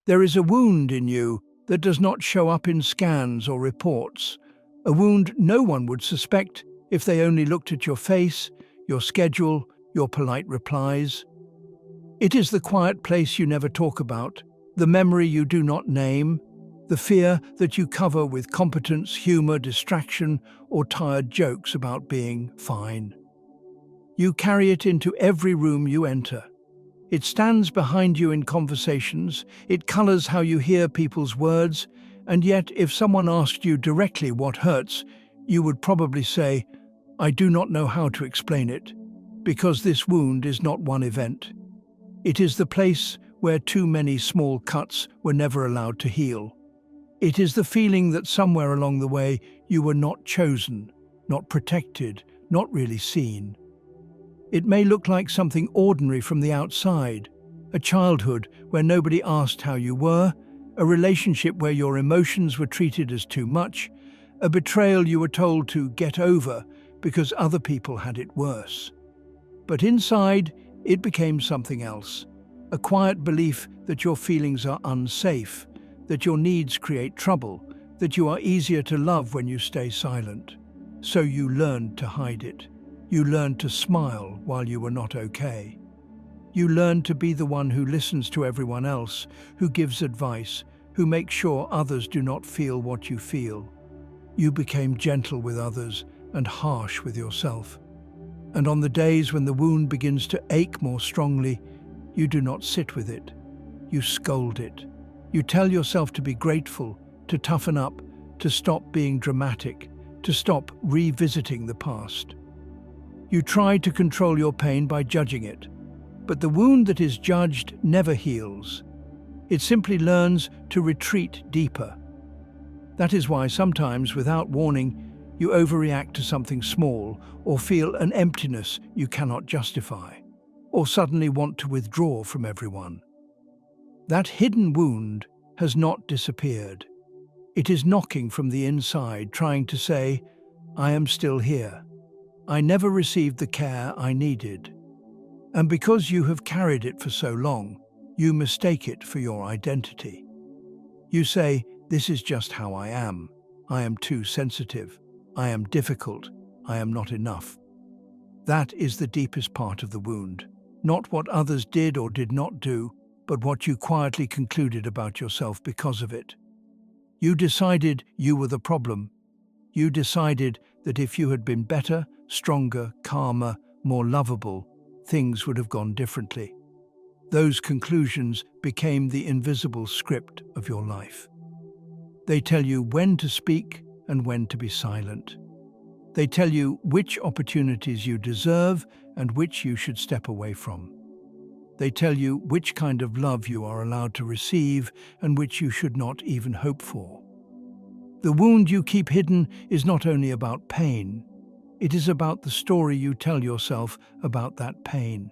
There is a wound in you that does not show up in scans or reports, a wound no one would suspect if they only looked at your face, your schedule, your polite replies. It is the quiet place you never talk about, the memory you do not name, the fear that you cover with competence, humor, distraction, or tired jokes about being fine. You carry it into every room you enter. It stands behind you in conversations, it colors how you hear people's words, and yet if someone asked you directly what hurts, you would probably say, "I do not know how to explain it," because this wound is not one event. It is the place where too many small cuts were never allowed to heal. It is the feeling that somewhere along the way you were not chosen, not protected, not really seen. It may look like something ordinary from the outside, a childhood where nobody asked how you were, a relationship where your emotions were treated as too much, a betrayal you were told to get over because other people had it worse. But inside, it became something else, a quiet belief that your feelings are unsafe, that your needs create trouble, that you are easier to love when you stay silent. So you learned to hide it. You learned to smile while you were not okay. You learned to be the one who listens to everyone else, who gives advice, who makes sure others do not feel what you feel. You became gentle with others and harsh with yourself. And on the days when the wound begins to ache more strongly, you do not sit with it. You scold it. You tell yourself to be grateful, to toughen up, to stop being dramatic, to stop revisiting the past. You try to control your pain by judging it, but the wound that is judged never heals. It simply learns to retreat deeper. That is why sometimes, without warning, you overreact to something small or feel an emptiness you cannot justify, or suddenly want to withdraw from everyone. That hidden wound has not disappeared. It is knocking from the inside, trying to say, "I am still here. I never received the care I needed." And because you have carried it for so long, you mistake it for your identity. You say, "This is just how I am. I am too sensitive. I am difficult. I am not enough." That is the deepest part of the wound. Not what others did or did not do, but what you quietly concluded about yourself because of it. You decided you were the problem. You decided that if you had been better, stronger, calmer, more lovable, things would have gone differently. Those conclusions became the invisible script of your life. They tell you when to speak and when to be silent. They tell you which opportunities you deserve and which you should step away from. They tell you which kind of love you are allowed to receive and which you should not even hope for. The wound you keep hidden is not only about pain, it is about the story you tell yourself about that pain.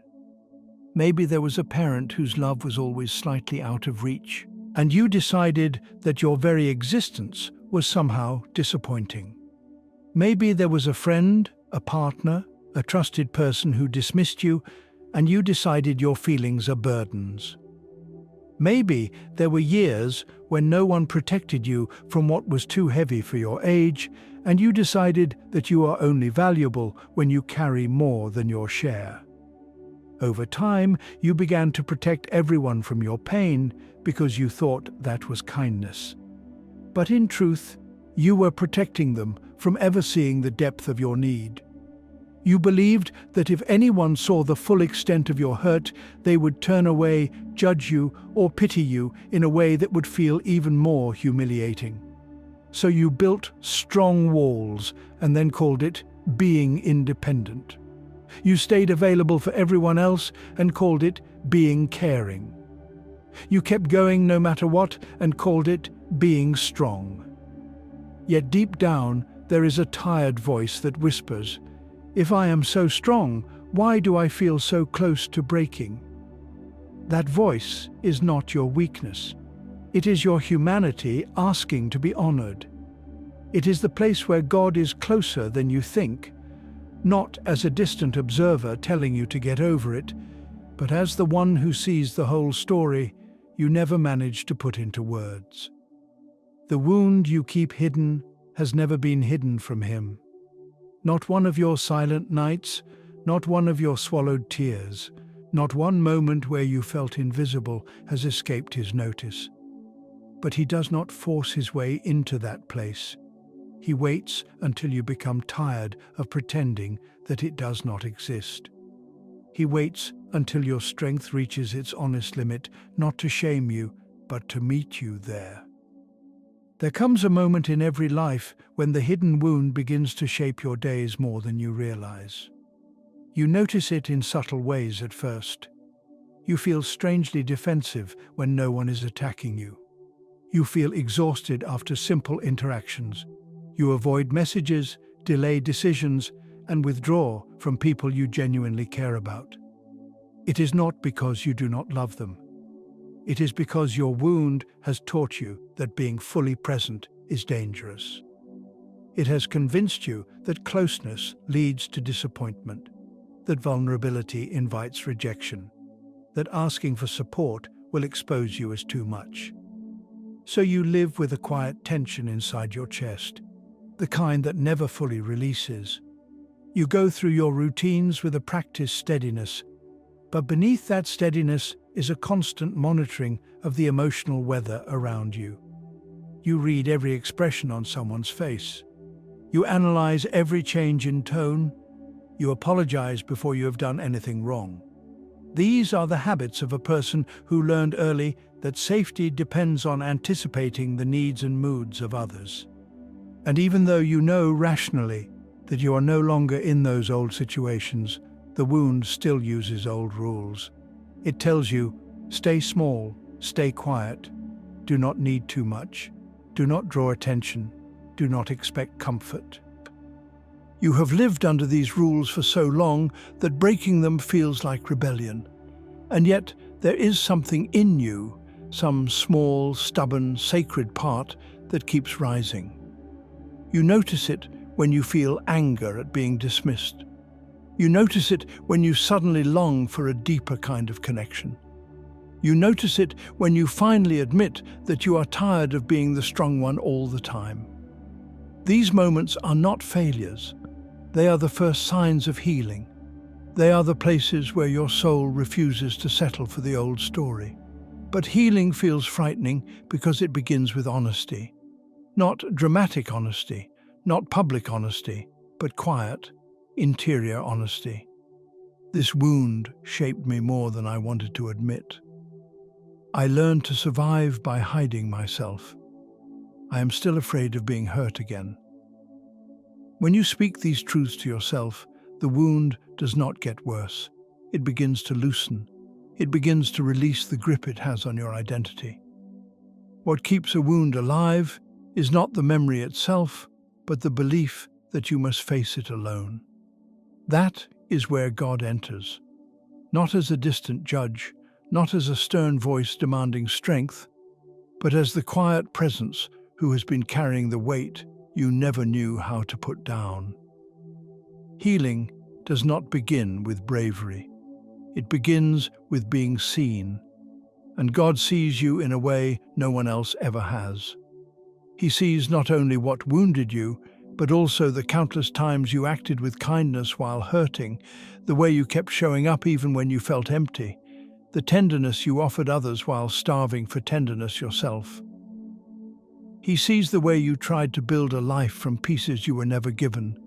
Maybe there was a parent whose love was always slightly out of reach, and you decided that your very existence was somehow disappointing. Maybe there was a friend, a partner, a trusted person who dismissed you, and you decided your feelings are burdens. Maybe there were years when no one protected you from what was too heavy for your age, and you decided that you are only valuable when you carry more than your share. Over time, you began to protect everyone from your pain because you thought that was kindness. But in truth, you were protecting them from ever seeing the depth of your need. You believed that if anyone saw the full extent of your hurt, they would turn away, judge you, or pity you in a way that would feel even more humiliating. So you built strong walls and then called it being independent. You stayed available for everyone else and called it being caring. You kept going no matter what and called it being strong. Yet deep down, there is a tired voice that whispers, "If I am so strong, why do I feel so close to breaking?" That voice is not your weakness. It is your humanity asking to be honored. It is the place where God is closer than you think, not as a distant observer telling you to get over it, but as the one who sees the whole story, you never manage to put into words. The wound you keep hidden has never been hidden from him. Not one of your silent nights, not one of your swallowed tears, not one moment where you felt invisible has escaped his notice. But he does not force his way into that place. He waits until you become tired of pretending that it does not exist. He waits until your strength reaches its honest limit, not to shame you, but to meet you there. There comes a moment in every life when the hidden wound begins to shape your days more than you realize. You notice it in subtle ways at first. You feel strangely defensive when no one is attacking you. You feel exhausted after simple interactions. You avoid messages, delay decisions, and withdraw from people you genuinely care about. It is not because you do not love them. It is because your wound has taught you that being fully present is dangerous. It has convinced you that closeness leads to disappointment, that vulnerability invites rejection, that asking for support will expose you as too much. So you live with a quiet tension inside your chest, the kind that never fully releases. You go through your routines with a practiced steadiness, but beneath that steadiness is a constant monitoring of the emotional weather around you. You read every expression on someone's face. You analyze every change in tone. You apologize before you have done anything wrong. These are the habits of a person who learned early that safety depends on anticipating the needs and moods of others. And even though you know rationally that you are no longer in those old situations, the wound still uses old rules. It tells you, stay small, stay quiet, do not need too much, do not draw attention, do not expect comfort. You have lived under these rules for so long that breaking them feels like rebellion. And yet there is something in you, some small, stubborn, sacred part that keeps rising. You notice it when you feel anger at being dismissed. You notice it when you suddenly long for a deeper kind of connection. You notice it when you finally admit that you are tired of being the strong one all the time. These moments are not failures. They are the first signs of healing. They are the places where your soul refuses to settle for the old story. But healing feels frightening because it begins with honesty. Not dramatic honesty, not public honesty, but quiet, interior honesty. This wound shaped me more than I wanted to admit. I learned to survive by hiding myself. I am still afraid of being hurt again. When you speak these truths to yourself, the wound does not get worse. It begins to loosen. It begins to release the grip it has on your identity. What keeps a wound alive is not the memory itself, but the belief that you must face it alone. That is where God enters, not as a distant judge, not as a stern voice demanding strength, but as the quiet presence who has been carrying the weight you never knew how to put down. Healing does not begin with bravery. It begins with being seen, and God sees you in a way no one else ever has. He sees not only what wounded you, but also the countless times you acted with kindness while hurting, the way you kept showing up even when you felt empty, the tenderness you offered others while starving for tenderness yourself. He sees the way you tried to build a life from pieces you were never given,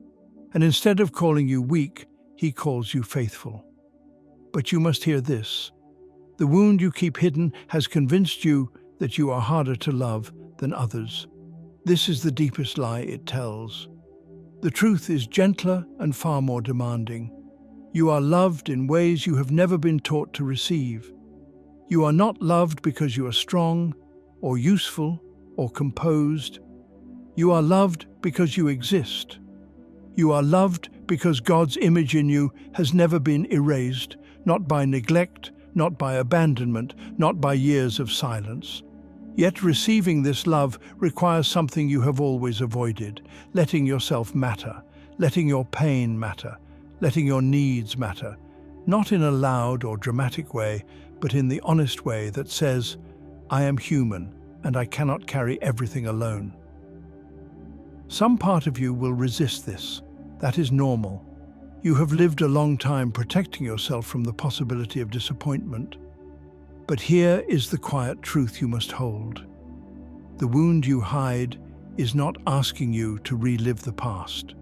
and instead of calling you weak, he calls you faithful. But you must hear this. The wound you keep hidden has convinced you that you are harder to love than others. This is the deepest lie it tells. The truth is gentler and far more demanding. You are loved in ways you have never been taught to receive. You are not loved because you are strong, or useful, or composed. You are loved because you exist. You are loved because God's image in you has never been erased, not by neglect, not by abandonment, not by years of silence. Yet receiving this love requires something you have always avoided, letting yourself matter, letting your pain matter, letting your needs matter, not in a loud or dramatic way, but in the honest way that says, I am human, and I cannot carry everything alone. Some part of you will resist this. That is normal. You have lived a long time protecting yourself from the possibility of disappointment. But here is the quiet truth you must hold. The wound you hide is not asking you to relive the past.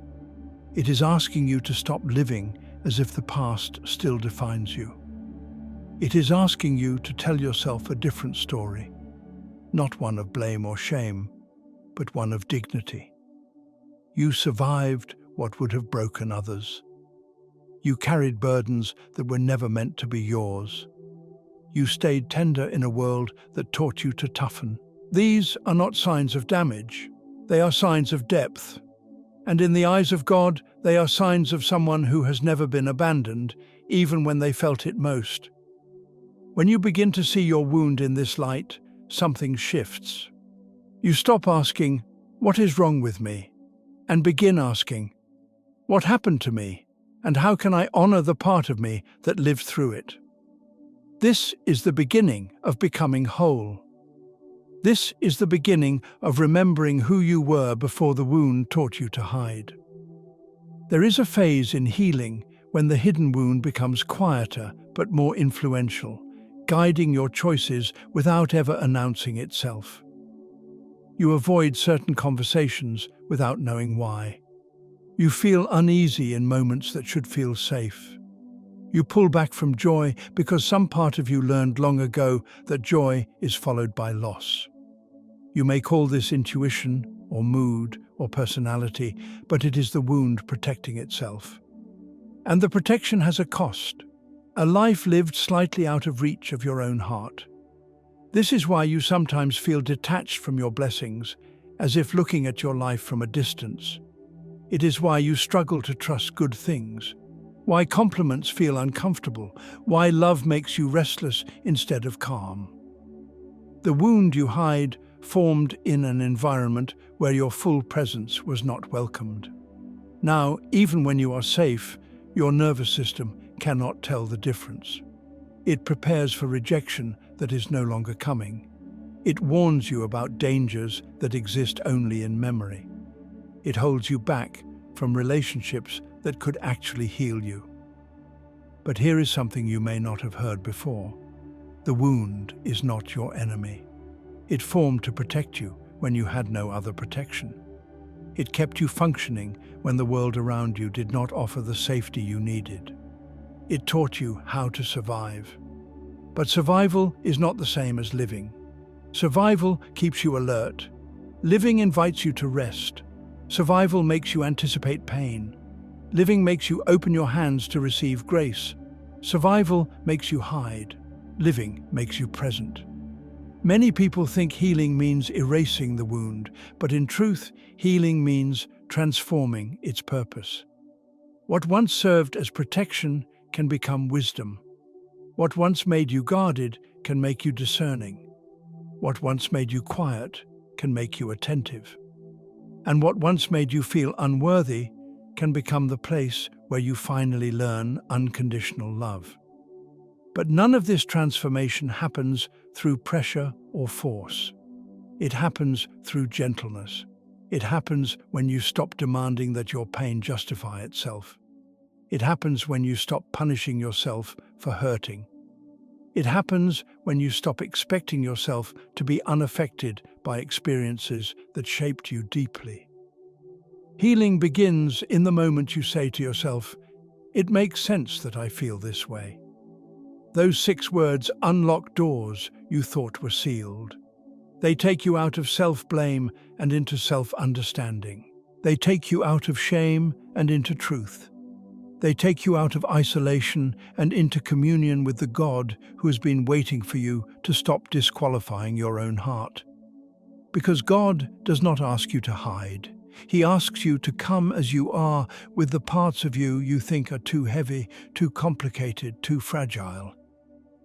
It is asking you to stop living as if the past still defines you. It is asking you to tell yourself a different story, not one of blame or shame, but one of dignity. You survived what would have broken others. You carried burdens that were never meant to be yours. You stayed tender in a world that taught you to toughen. These are not signs of damage. They are signs of depth. And in the eyes of God, they are signs of someone who has never been abandoned, even when they felt it most. When you begin to see your wound in this light, something shifts. You stop asking, "What is wrong with me?" and begin asking, "What happened to me? And how can I honor the part of me that lived through it?" This is the beginning of becoming whole. This is the beginning of remembering who you were before the wound taught you to hide. There is a phase in healing when the hidden wound becomes quieter but more influential, guiding your choices without ever announcing itself. You avoid certain conversations without knowing why. You feel uneasy in moments that should feel safe. You pull back from joy because some part of you learned long ago that joy is followed by loss. You may call this intuition, or mood, or personality, but it is the wound protecting itself. And the protection has a cost, a life lived slightly out of reach of your own heart. This is why you sometimes feel detached from your blessings, as if looking at your life from a distance. It is why you struggle to trust good things, why compliments feel uncomfortable, why love makes you restless instead of calm. The wound you hide formed in an environment where your full presence was not welcomed. Now, even when you are safe, your nervous system cannot tell the difference. It prepares for rejection that is no longer coming. It warns you about dangers that exist only in memory. It holds you back from relationships that could actually heal you. But here is something you may not have heard before. The wound is not your enemy. It formed to protect you when you had no other protection. It kept you functioning when the world around you did not offer the safety you needed. It taught you how to survive. But survival is not the same as living. Survival keeps you alert. Living invites you to rest. Survival makes you anticipate pain. Living makes you open your hands to receive grace. Survival makes you hide. Living makes you present. Many people think healing means erasing the wound, but in truth, healing means transforming its purpose. What once served as protection can become wisdom. What once made you guarded can make you discerning. What once made you quiet can make you attentive. And what once made you feel unworthy can become the place where you finally learn unconditional love. But none of this transformation happens through pressure or force. It happens through gentleness. It happens when you stop demanding that your pain justify itself. It happens when you stop punishing yourself for hurting. It happens when you stop expecting yourself to be unaffected by experiences that shaped you deeply. Healing begins in the moment you say to yourself, "It makes sense that I feel this way." Those 6 words unlock doors you thought were sealed. They take you out of self-blame and into self-understanding. They take you out of shame and into truth. They take you out of isolation and into communion with the God who has been waiting for you to stop disqualifying your own heart. Because God does not ask you to hide. He asks you to come as you are with the parts of you you think are too heavy, too complicated, too fragile.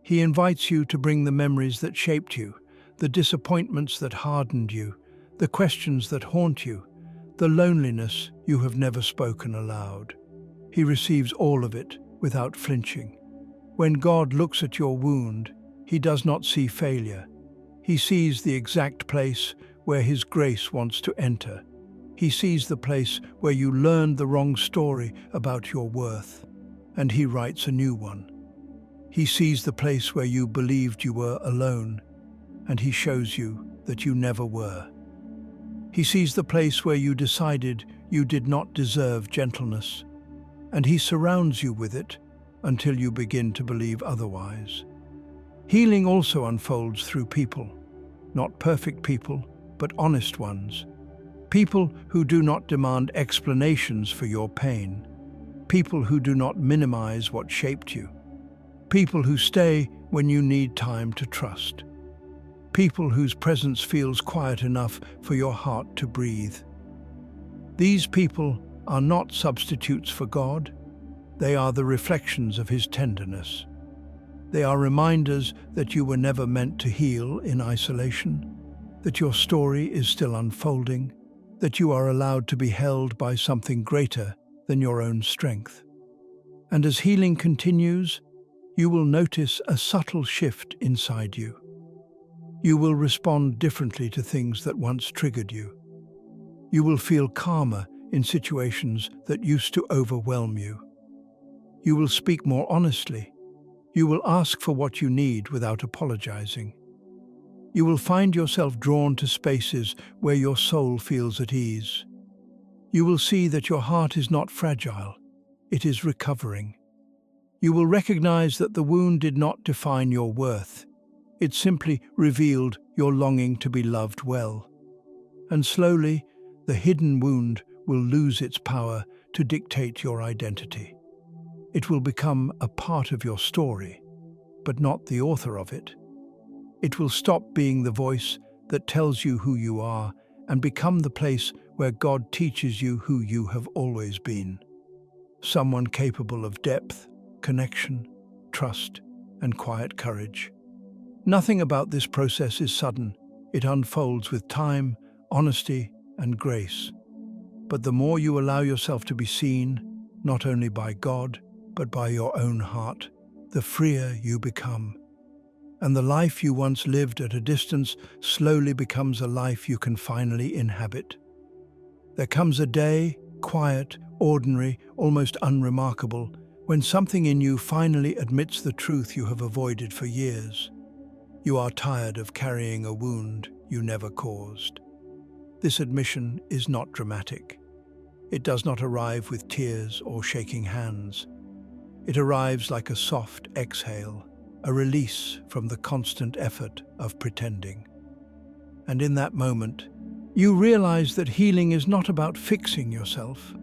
He invites you to bring the memories that shaped you, the disappointments that hardened you, the questions that haunt you, the loneliness you have never spoken aloud. He receives all of it without flinching. When God looks at your wound, He does not see failure. He sees the exact place where His grace wants to enter. He sees the place where you learned the wrong story about your worth, and He writes a new one. He sees the place where you believed you were alone, and He shows you that you never were. He sees the place where you decided you did not deserve gentleness, and He surrounds you with it until you begin to believe otherwise. Healing also unfolds through people, not perfect people, but honest ones. People who do not demand explanations for your pain. People who do not minimize what shaped you. People who stay when you need time to trust. People whose presence feels quiet enough for your heart to breathe. These people are not substitutes for God. They are the reflections of His tenderness. They are reminders that you were never meant to heal in isolation, that your story is still unfolding, that you are allowed to be held by something greater than your own strength. And as healing continues, you will notice a subtle shift inside you. You will respond differently to things that once triggered you. You will feel calmer in situations that used to overwhelm you. You will speak more honestly. You will ask for what you need without apologizing. You will find yourself drawn to spaces where your soul feels at ease. You will see that your heart is not fragile, it is recovering. You will recognize that the wound did not define your worth. It simply revealed your longing to be loved well. And slowly, the hidden wound will lose its power to dictate your identity. It will become a part of your story, but not the author of it. It will stop being the voice that tells you who you are and become the place where God teaches you who you have always been. Someone capable of depth, connection, trust, and quiet courage. Nothing about this process is sudden. It unfolds with time, honesty, and grace. But the more you allow yourself to be seen, not only by God, but by your own heart, the freer you become. And the life you once lived at a distance slowly becomes a life you can finally inhabit. There comes a day, quiet, ordinary, almost unremarkable, when something in you finally admits the truth you have avoided for years. You are tired of carrying a wound you never caused. This admission is not dramatic. It does not arrive with tears or shaking hands. It arrives like a soft exhale, a release from the constant effort of pretending. And in that moment, you realize that healing is not about fixing yourself.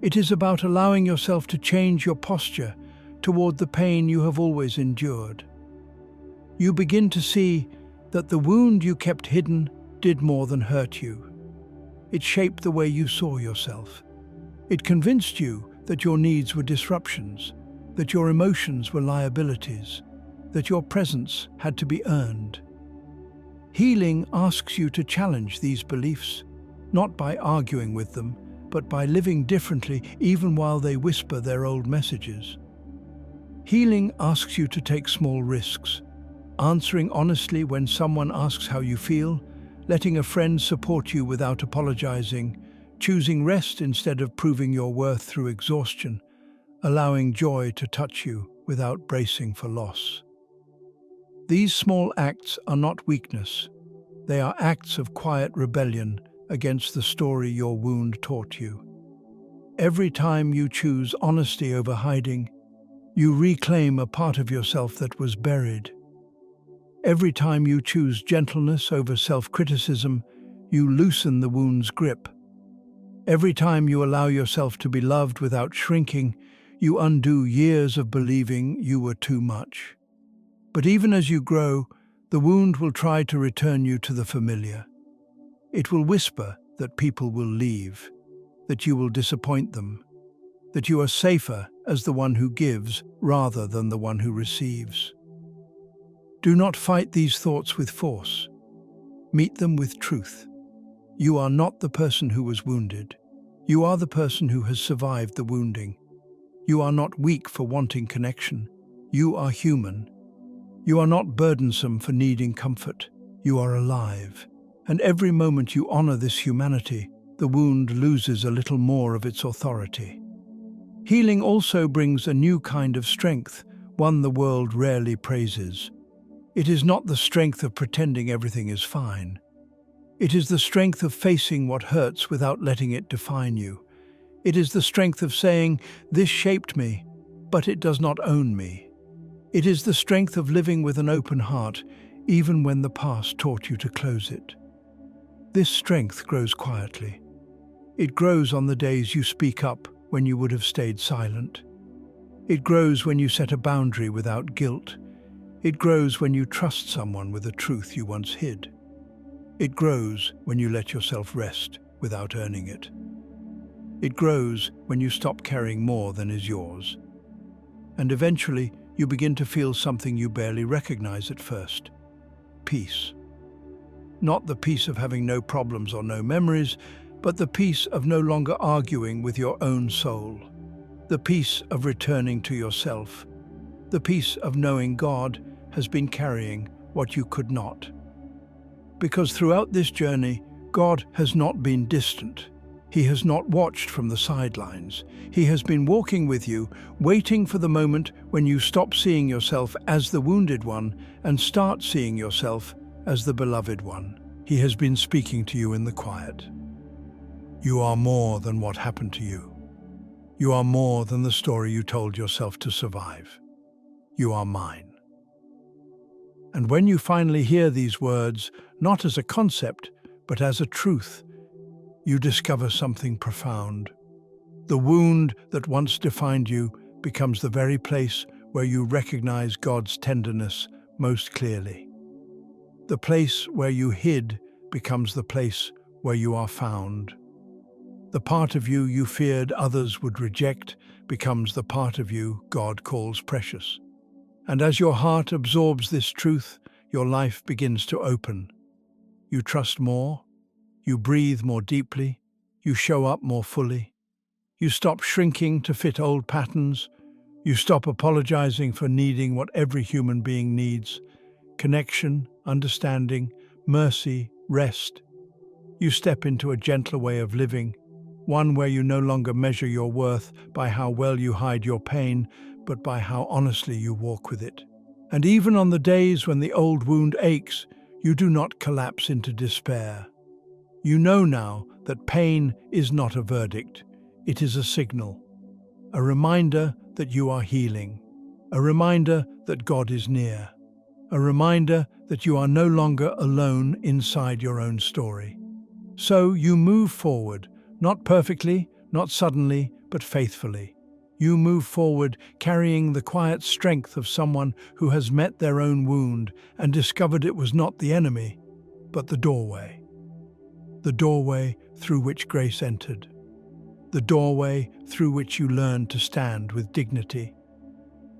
It is about allowing yourself to change your posture toward the pain you have always endured. You begin to see that the wound you kept hidden did more than hurt you. It shaped the way you saw yourself. It convinced you that your needs were disruptions, that your emotions were liabilities, that your presence had to be earned. Healing asks you to challenge these beliefs, not by arguing with them, but by living differently even while they whisper their old messages. Healing asks you to take small risks, answering honestly when someone asks how you feel, letting a friend support you without apologizing, choosing rest instead of proving your worth through exhaustion, allowing joy to touch you without bracing for loss. These small acts are not weakness. They are acts of quiet rebellion against the story your wound taught you. Every time you choose honesty over hiding, you reclaim a part of yourself that was buried. Every time you choose gentleness over self-criticism, you loosen the wound's grip. Every time you allow yourself to be loved without shrinking, you undo years of believing you were too much. But even as you grow, the wound will try to return you to the familiar. It will whisper that people will leave, that you will disappoint them, that you are safer as the one who gives rather than the one who receives. Do not fight these thoughts with force. Meet them with truth. You are not the person who was wounded. You are the person who has survived the wounding. You are not weak for wanting connection. You are human. You are not burdensome for needing comfort. You are alive, and every moment you honor this humanity, the wound loses a little more of its authority. Healing also brings a new kind of strength, one the world rarely praises. It is not the strength of pretending everything is fine. It is the strength of facing what hurts without letting it define you. It is the strength of saying, "This shaped me, but it does not own me." It is the strength of living with an open heart, even when the past taught you to close it. This strength grows quietly. It grows on the days you speak up when you would have stayed silent. It grows when you set a boundary without guilt. It grows when you trust someone with a truth you once hid. It grows when you let yourself rest without earning it. It grows when you stop carrying more than is yours. And eventually, you begin to feel something you barely recognize at first: peace. Not the peace of having no problems or no memories, but the peace of no longer arguing with your own soul. The peace of returning to yourself. The peace of knowing God has been carrying what you could not. Because throughout this journey, God has not been distant. He has not watched from the sidelines. He has been walking with you, waiting for the moment when you stop seeing yourself as the wounded one and start seeing yourself as the beloved one. He has been speaking to you in the quiet. You are more than what happened to you. You are more than the story you told yourself to survive. You are mine. And when you finally hear these words, not as a concept, but as a truth, you discover something profound. The wound that once defined you becomes the very place where you recognize God's tenderness most clearly. The place where you hid becomes the place where you are found. The part of you you feared others would reject becomes the part of you God calls precious. And as your heart absorbs this truth, your life begins to open. You trust more, you breathe more deeply, you show up more fully. You stop shrinking to fit old patterns. You stop apologizing for needing what every human being needs: connection, understanding, mercy, rest. You step into a gentler way of living, one where you no longer measure your worth by how well you hide your pain, but by how honestly you walk with it. And even on the days when the old wound aches, you do not collapse into despair. You know now that pain is not a verdict. It is a signal, a reminder that you are healing, a reminder that God is near, a reminder that you are no longer alone inside your own story. So you move forward, not perfectly, not suddenly, but faithfully. You move forward carrying the quiet strength of someone who has met their own wound and discovered it was not the enemy, but the doorway. The doorway through which grace entered. The doorway through which you learned to stand with dignity.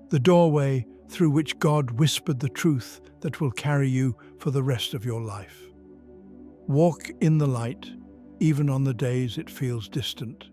The doorway through which God whispered the truth that will carry you for the rest of your life. Walk in the light, even on the days it feels distant.